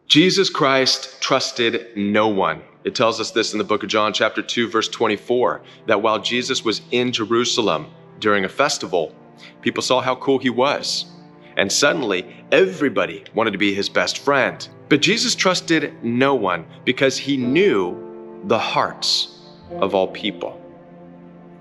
Jesus Christ trusted no one. It tells us this in the book of John, chapter 2, verse 24, that while Jesus was in Jerusalem during a festival, people saw how cool he was. And suddenly, everybody wanted to be his best friend. But Jesus trusted no one because he knew the hearts of all people.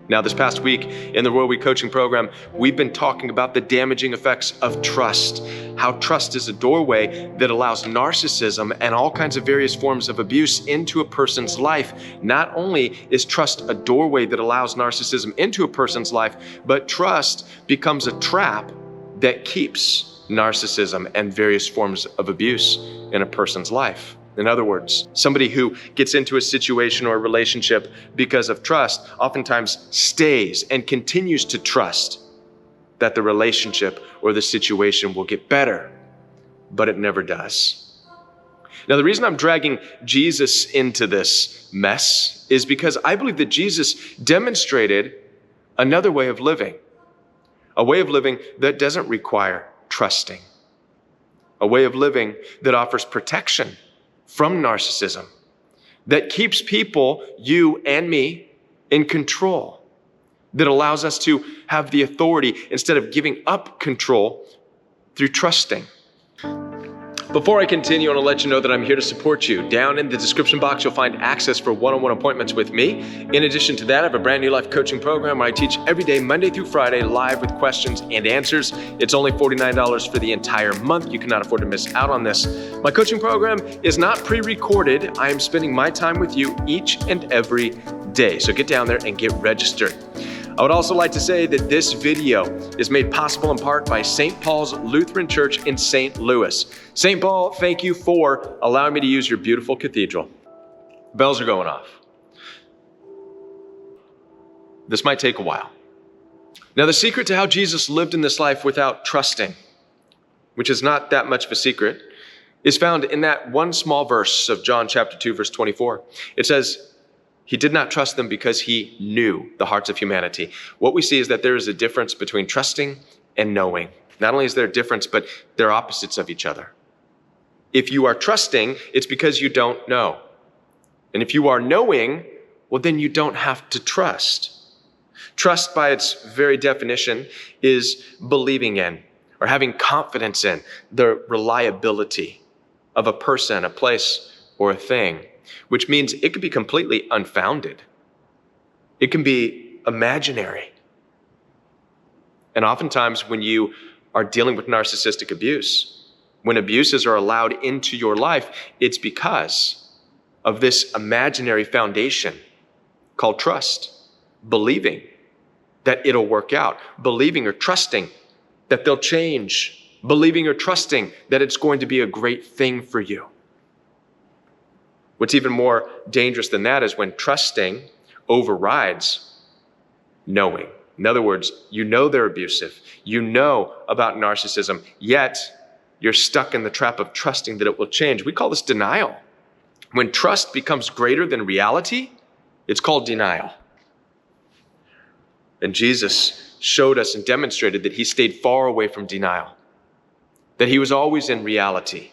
Now, this past week in the Royal Week coaching program, we've been talking about the damaging effects of trust, how trust is a doorway that allows narcissism and all kinds of various forms of abuse into a person's life. Not only is trust a doorway that allows narcissism into a person's life, but trust becomes a trap that keeps narcissism and various forms of abuse in a person's life. In other words, somebody who gets into a situation or a relationship because of trust oftentimes stays and continues to trust that the relationship or the situation will get better, but it never does. Now, the reason I'm dragging Jesus into this mess is because I believe that Jesus demonstrated another way of living, a way of living that doesn't require trusting, a way of living that offers protection from narcissism, that keeps people, you and me, in control, that allows us to have the authority instead of giving up control through trusting. Before I continue, I want to let you know that I'm here to support you. Down in the description box, you'll find access for one-on-one appointments with me. In addition to that, I have a brand new life coaching program where I teach every day, Monday through Friday, live with questions and answers. It's only $49 for the entire month. You cannot afford to miss out on this. My coaching program is not pre-recorded. I am spending my time with you each and every day. So get down there and get registered. I would also like to say that this video is made possible in part by St. Paul's Lutheran Church in St. Louis. St. Paul, thank you for allowing me to use your beautiful cathedral. Bells are going off. This might take a while. Now, the secret to how Jesus lived in this life without trusting, which is not that much of a secret, is found in that one small verse of John chapter 2, verse 24. It says, he did not trust them because he knew the hearts of humanity. What we see is that there is a difference between trusting and knowing. Not only is there a difference, but they're opposites of each other. If you are trusting, it's because you don't know. And if you are knowing, well, then you don't have to trust. Trust, by its very definition, is believing in or having confidence in the reliability of a person, a place, or a thing, which means it could be completely unfounded. It can be imaginary. And oftentimes when you are dealing with narcissistic abuse, when abuses are allowed into your life, it's because of this imaginary foundation called trust, believing that it'll work out, believing or trusting that they'll change, believing or trusting that it's going to be a great thing for you. What's even more dangerous than that is when trusting overrides knowing. In other words, you know they're abusive, you know about narcissism, yet you're stuck in the trap of trusting that it will change. We call this denial. When trust becomes greater than reality, it's called denial. And Jesus showed us and demonstrated that he stayed far away from denial, that he was always in reality.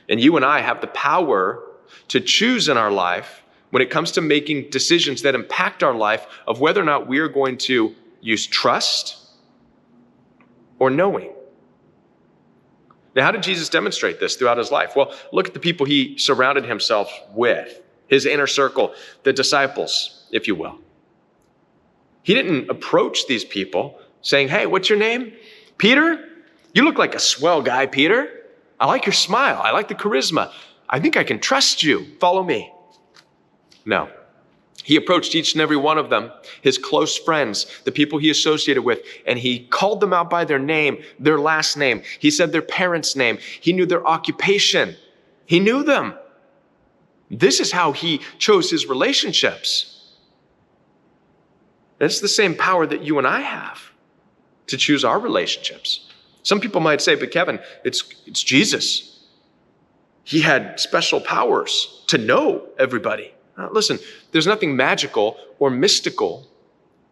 And you and I have the power to choose in our life when it comes to making decisions that impact our life of whether or not we are going to use trust or knowing. Now, how did Jesus demonstrate this throughout his life? Well, look at the people he surrounded himself with, his inner circle, the disciples, if you will. He didn't approach these people saying, hey, what's your name? Peter? You look like a swell guy, Peter. I like your smile. I like the charisma. I think I can trust you. Follow me. No. He approached each and every one of them, his close friends, the people he associated with, and he called them out by their name, their last name. He said their parents' name. He knew their occupation. He knew them. This is how he chose his relationships. It's the same power that you and I have to choose our relationships. Some people might say, but Kevin, it's Jesus. He had special powers to know everybody. Listen, there's nothing magical or mystical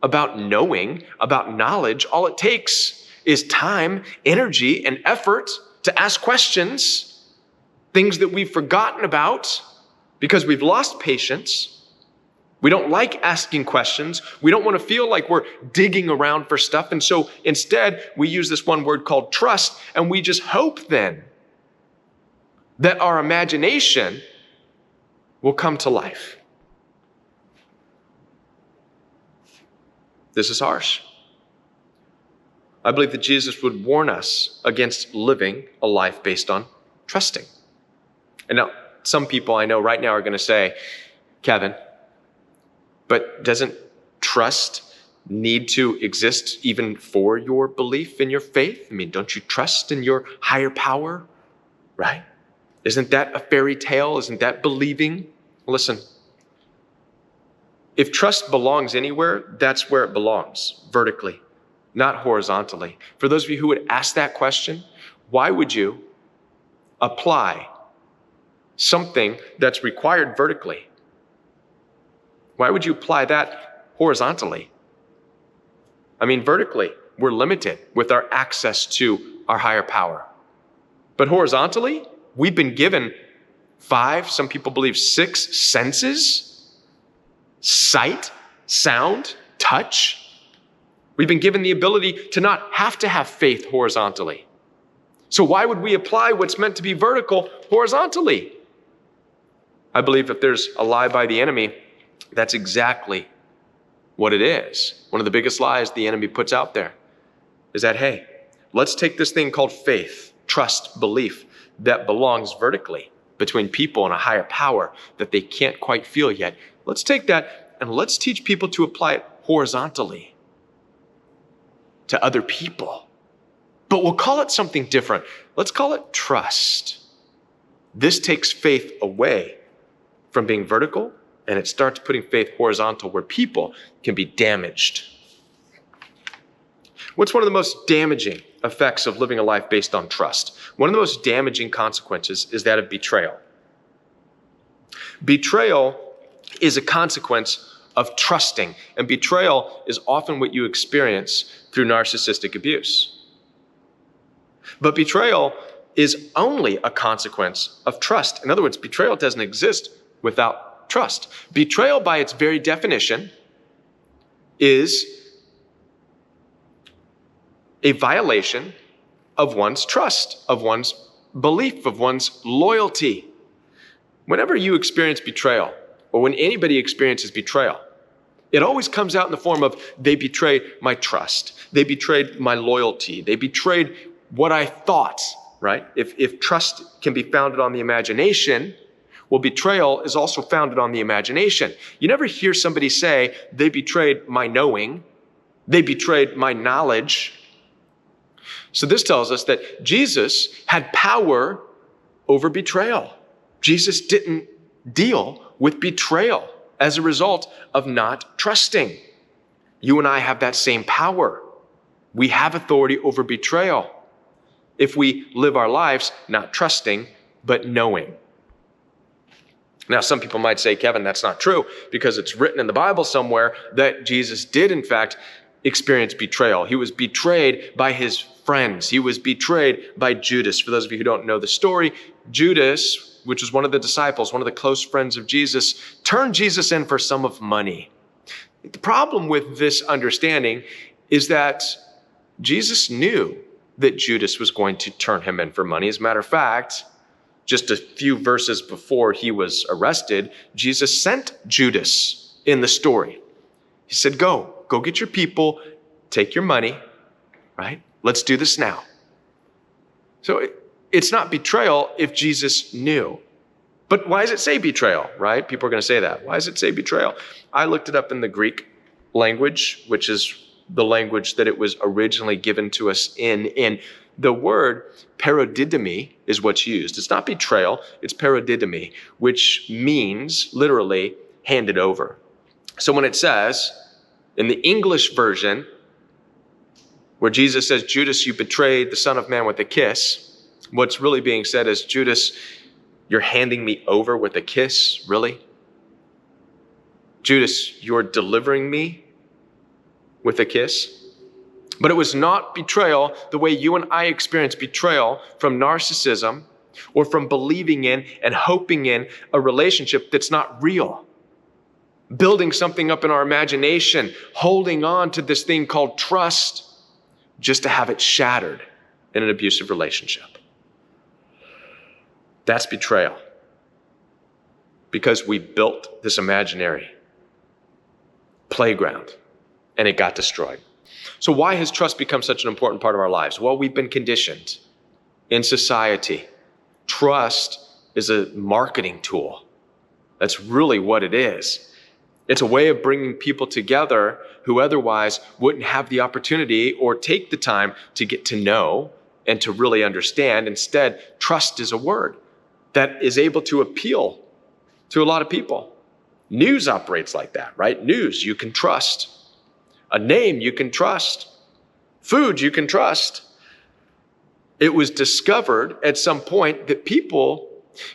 about knowing, about knowledge. All it takes is time, energy, and effort to ask questions things that we've forgotten about because we've lost patience. We don't like asking questions. We don't want to feel like we're digging around for stuff. And so instead, we use this one word called trust, and we just hope then that our imagination will come to life. This is harsh. I believe that Jesus would warn us against living a life based on trusting. And now, some people I know right now are going to say, Kevin, but doesn't trust need to exist even for your belief in your faith? I mean, don't you trust in your higher power, right? Isn't that a fairy tale? Isn't that believing? Listen, if trust belongs anywhere, that's where it belongs, vertically, not horizontally. For those of you who would ask that question, why would you apply something that's required vertically? Why would you apply that horizontally? I mean, vertically, we're limited with our access to our higher power. But horizontally, we've been given 5, some people believe 6 senses: sight, sound, touch. We've been given the ability to not have to have faith horizontally. So why would we apply what's meant to be vertical horizontally? I believe if there's a lie by the enemy, that's exactly what it is. One of the biggest lies the enemy puts out there is that, hey, let's take this thing called faith, trust, belief that belongs vertically between people and a higher power that they can't quite feel yet. Let's take that and let's teach people to apply it horizontally to other people. But we'll call it something different. Let's call it trust. This takes faith away from being vertical, and it starts putting faith horizontal where people can be damaged. What's one of the most damaging effects of living a life based on trust? One of the most damaging consequences is that of betrayal. Betrayal is a consequence of trusting, and betrayal is often what you experience through narcissistic abuse. But betrayal is only a consequence of trust. In other words, betrayal doesn't exist without trust. Betrayal, by its very definition, is a violation of one's trust, of one's belief, of one's loyalty. Whenever you experience betrayal, or when anybody experiences betrayal, it always comes out in the form of, they betrayed my trust, they betrayed my loyalty, they betrayed what I thought, right? If trust can be founded on the imagination, well, betrayal is also founded on the imagination. You never hear somebody say, they betrayed my knowing, they betrayed my knowledge. So this tells us that Jesus had power over betrayal. Jesus didn't deal with betrayal as a result of not trusting. You and I have that same power. We have authority over betrayal if we live our lives not trusting, but knowing. Now, some people might say, Kevin, that's not true, because it's written in the Bible somewhere that Jesus did, in fact, experience betrayal. He was betrayed by his friends. He was betrayed by Judas. For those of you who don't know the story, Judas, which was one of the disciples, one of the close friends of Jesus, turned Jesus in for some of money. The problem with this understanding is that Jesus knew that Judas was going to turn him in for money. As a matter of fact, just a few verses before he was arrested, Jesus sent Judas in the story. He said, go get your people, take your money, right? Let's do this now. So it's not betrayal if Jesus knew. But why does it say betrayal, right? People are going to say that. Why does it say betrayal? I looked it up in the Greek language, which is the language that it was originally given to us in. The word paradidomi is what's used. It's not betrayal, it's paradidomi, which means literally handed over. So when it says in the English version, where Jesus says, Judas, you betrayed the Son of Man with a kiss, what's really being said is, Judas, you're handing me over with a kiss, really? Judas, you're delivering me with a kiss? But it was not betrayal the way you and I experience betrayal from narcissism or from believing in and hoping in a relationship that's not real. Building something up in our imagination, holding on to this thing called trust, just to have it shattered in an abusive relationship. That's betrayal. Because we built this imaginary playground and it got destroyed. So why has trust become such an important part of our lives? Well, we've been conditioned in society. Trust is a marketing tool. That's really what it is. It's a way of bringing people together who otherwise wouldn't have the opportunity or take the time to get to know and to really understand. Instead, trust is a word that is able to appeal to a lot of people. News operates like that, right? News, you can trust. A name, you can trust. Food, you can trust. It was discovered at some point that people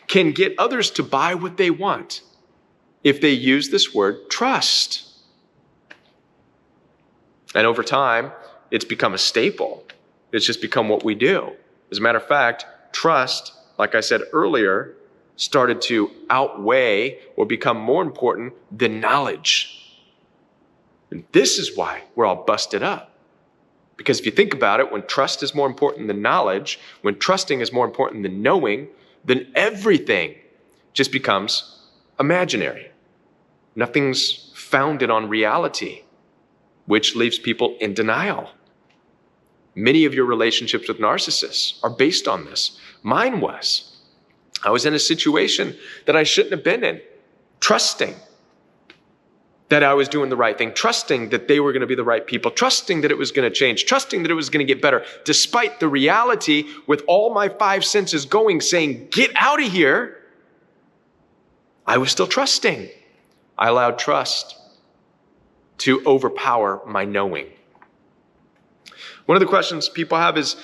can get others to buy what they want if they use this word trust. And over time, it's become a staple. It's just become what we do. As a matter of fact, trust, like I said earlier, started to outweigh or become more important than knowledge. And this is why we're all busted up. Because if you think about it, when trust is more important than knowledge, when trusting is more important than knowing, then everything just becomes imaginary. Nothing's founded on reality, which leaves people in denial. Many of your relationships with narcissists are based on this. Mine was. I was in a situation that I shouldn't have been in, trusting that I was doing the right thing, trusting that they were going to be the right people, trusting that it was going to change, trusting that it was going to get better, despite the reality with all my five senses going, saying, get out of here. I was still trusting. I allowed trust to overpower my knowing. One of the questions people have is,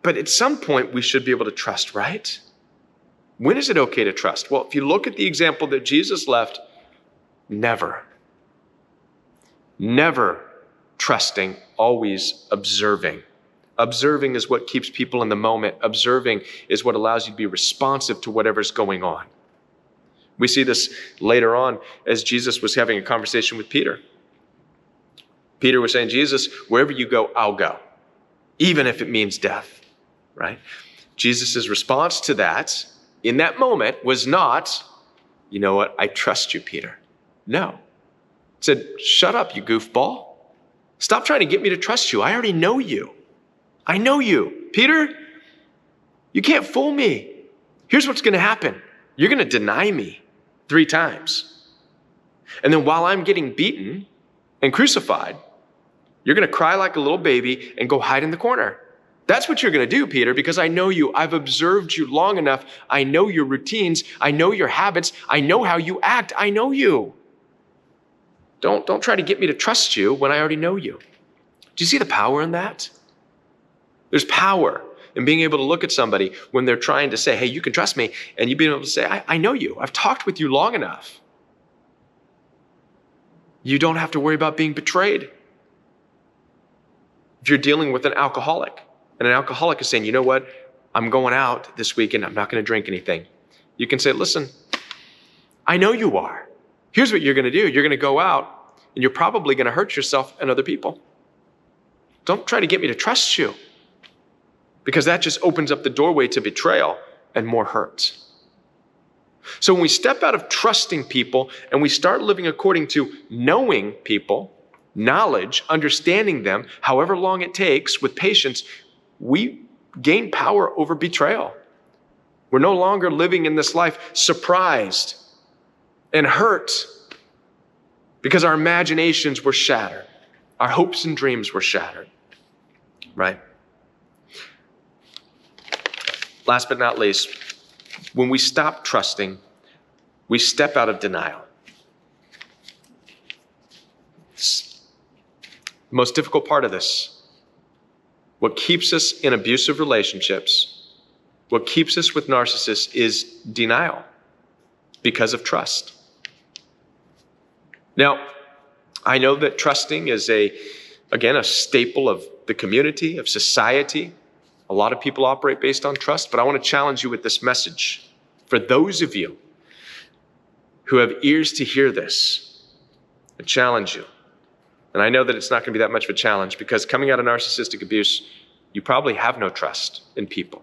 but at some point we should be able to trust, right? When is it okay to trust? Well, if you look at the example that Jesus left, never. Never trusting, always observing. Observing is what keeps people in the moment. Observing is what allows you to be responsive to whatever's going on. We see this later on as Jesus was having a conversation with Peter. Peter was saying, Jesus, wherever you go, I'll go, even if it means death, right? Jesus' response to that in that moment was not, you know what, I trust you, Peter. No. He said, shut up, you goofball. Stop trying to get me to trust you. I already know you. I know you. Peter, you can't fool me. Here's what's going to happen. You're going to deny me 3 times. And then while I'm getting beaten and crucified, you're going to cry like a little baby and go hide in the corner. That's what you're going to do, Peter, because I know you. I've observed you long enough. I know your routines. I know your habits. I know how you act. I know you. Don't try to get me to trust you when I already know you. Do you see the power in that? There's power in being able to look at somebody when they're trying to say, hey, you can trust me, and you being able to say, I know you. I've talked with you long enough. You don't have to worry about being betrayed. If you're dealing with an alcoholic, and an alcoholic is saying, you know what, I'm going out this weekend, I'm not going to drink anything. You can say, listen, I know you are. Here's what you're going to do. You're going to go out, and you're probably going to hurt yourself and other people. Don't try to get me to trust you, because that just opens up the doorway to betrayal and more hurt. So when we step out of trusting people and we start living according to knowing people, knowledge, understanding them, however long it takes, with patience, we gain power over betrayal. We're no longer living in this life surprised and hurt because our imaginations were shattered. Our hopes and dreams were shattered, right? Last but not least, when we stop trusting, we step out of denial. The most difficult part of this, what keeps us in abusive relationships, what keeps us with narcissists is denial because of trust. Now, I know that trusting is again, a staple of the community, of society. A lot of people operate based on trust, but I want to challenge you with this message. For those of you who have ears to hear this, I challenge you. And I know that it's not going to be that much of a challenge because coming out of narcissistic abuse, you probably have no trust in people.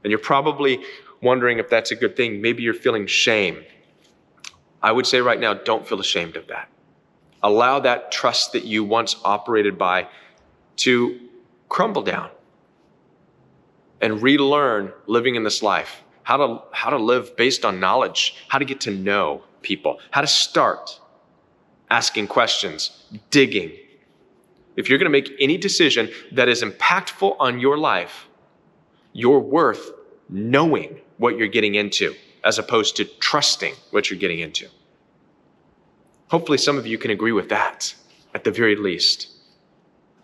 And you're probably wondering if that's a good thing. Maybe you're feeling shame. I would say right now, don't feel ashamed of that. Allow that trust that you once operated by to crumble down and relearn living in this life, how to live based on knowledge, how to get to know people, how to start asking questions, digging. If you're going to make any decision that is impactful on your life, you're worth knowing what you're getting into as opposed to trusting what you're getting into. Hopefully some of you can agree with that at the very least.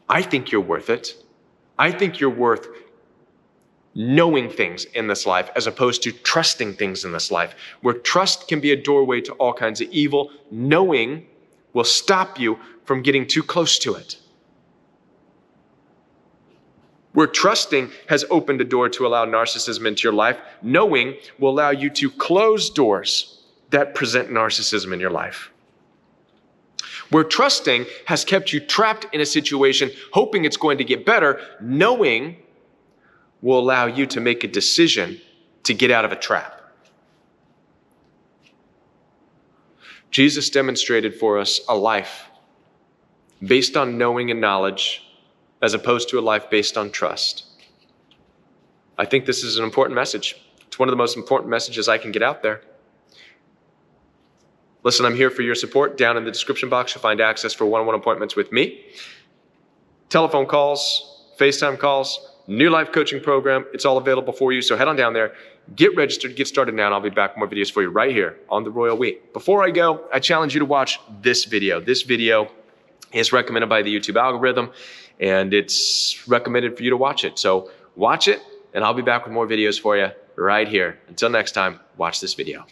I think you're worth it. I think you're worth knowing things in this life as opposed to trusting things in this life. Where trust can be a doorway to all kinds of evil, knowing will stop you from getting too close to it. Where trusting has opened a door to allow narcissism into your life, knowing will allow you to close doors that present narcissism in your life. Where trusting has kept you trapped in a situation, hoping it's going to get better, knowing will allow you to make a decision to get out of a trap. Jesus demonstrated for us a life based on knowing and knowledge as opposed to a life based on trust. I think this is an important message. It's one of the most important messages I can get out there. Listen, I'm here for your support. Down in the description box, you'll find access for one-on-one appointments with me, telephone calls, FaceTime calls, new life coaching program. It's all available for you. So head on down there, get registered, get started now, and I'll be back with more videos for you right here on The Royal We. Before I go, I challenge you to watch this video. This video is recommended by the YouTube algorithm, and it's recommended for you to watch it. So watch it, and I'll be back with more videos for you right here. Until next time, watch this video.